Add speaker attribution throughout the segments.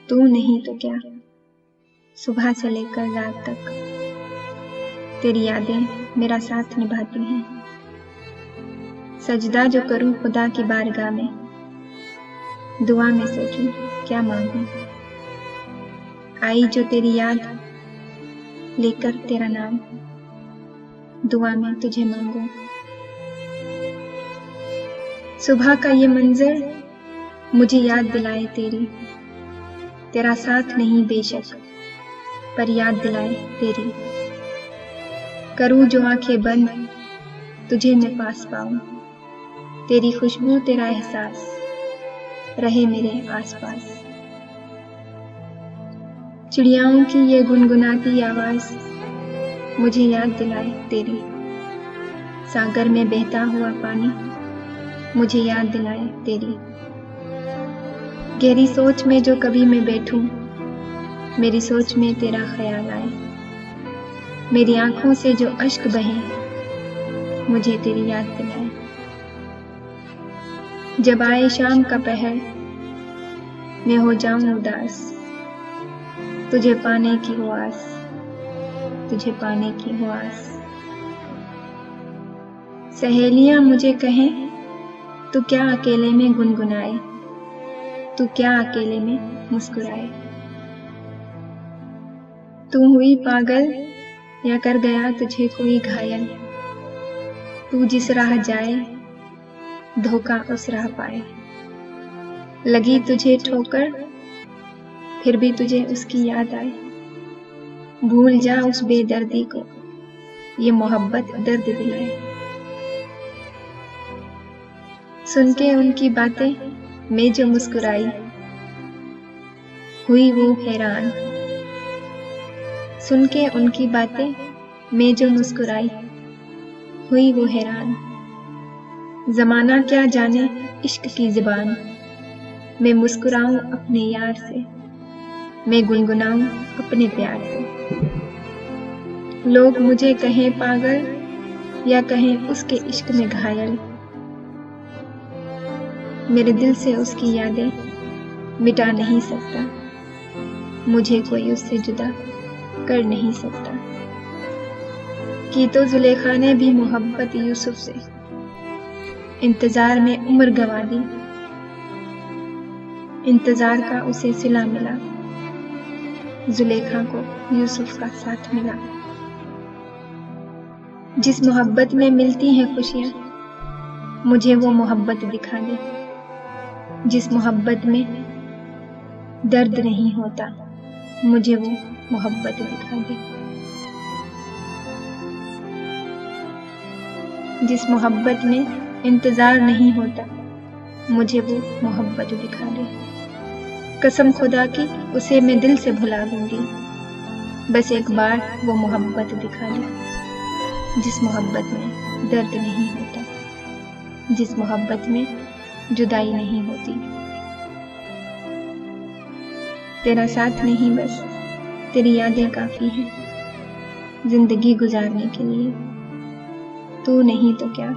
Speaker 1: तू नहीं तो क्या, सुबह से लेकर रात तक तेरी यादें मेरा साथ निभाती हैं। सजदा जो करूं खुदा की बारगाह में, दुआ में सोचूं क्या मांगूं। आई जो तेरी याद लेकर तेरा नाम, दुआ में तुझे मांगूं। सुबह का ये मंजर मुझे याद दिलाए तेरा साथ नहीं बेशक, पर याद दिलाए तेरी। करूं जो आंखें बंद तुझे मैं पास पाऊं, तेरी खुशबू तेरा एहसास रहे मेरे आसपास। चिड़ियाओं की ये गुनगुनाती आवाज मुझे याद दिलाए तेरी। सागर में बहता हुआ पानी मुझे याद दिलाए तेरी। गहरी सोच में जो कभी मैं बैठूं, मेरी सोच में तेरा ख्याल आए। मेरी आंखों से जो अश्क बहे मुझे तेरी याद दिलाए। जब आए शाम का पहर मैं हो जाऊं उदास, तुझे पाने की हो आस, तुझे पाने की हो आस। सहेलियां मुझे कहें तू क्या अकेले में गुनगुनाए, तू क्या अकेले में मुस्कुराए। तू हुई पागल या कर गया तुझे कोई घायल, तू जिस राह जाए धोखा उस राह पाए। लगी तुझे ठोकर फिर भी तुझे उसकी याद आए। भूल जा उस बेदर्दी को, ये मोहब्बत दर्द दिलाए। सुन के उनकी बातें मैं जो मुस्कुराई, हुई वो हैरान। सुन के उनकी बातें मैं जो मुस्कुराई, हुई वो हैरान। जमाना क्या जाने इश्क की ज़ुबान, मैं मुस्कुराऊं अपने यार से, मैं गुनगुनाऊं अपने प्यार से। लोग मुझे कहें पागल या कहें उसके इश्क में घायल, मेरे दिल से उसकी यादें मिटा नहीं सकता, मुझे कोई उससे जुदा कर नहीं सकता। की तो जुलेखा ने भी मोहब्बत यूसुफ से, इंतजार में उम्र गंवा दी। इंतजार का उसे सिला मिला, जुलेखा को यूसुफ का साथ मिला। जिस मोहब्बत में मिलती हैं खुशियां, मुझे वो मोहब्बत दिखा दे। जिस मोहब्बत में दर्द नहीं होता, मुझे वो मोहब्बत दिखा दे। जिस मोहब्बत में इंतजार नहीं होता, मुझे वो मोहब्बत दिखा दे। कसम खुदा की उसे मैं दिल से भुला दूंगी, बस एक बार वो मोहब्बत दिखा दे। जिस मोहब्बत में दर्द नहीं होता, जिस मोहब्बत में जुदाई नहीं होती। तेरा साथ नहीं बस तेरी यादें काफी हैं जिंदगी गुजारने के लिए। तू नहीं तो क्या,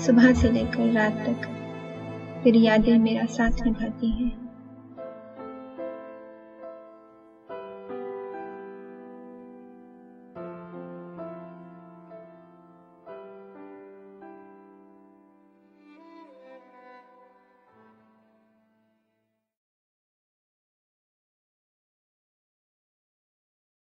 Speaker 1: सुबह से लेकर रात तक तेरी यादें मेरा साथ निभाती हैं।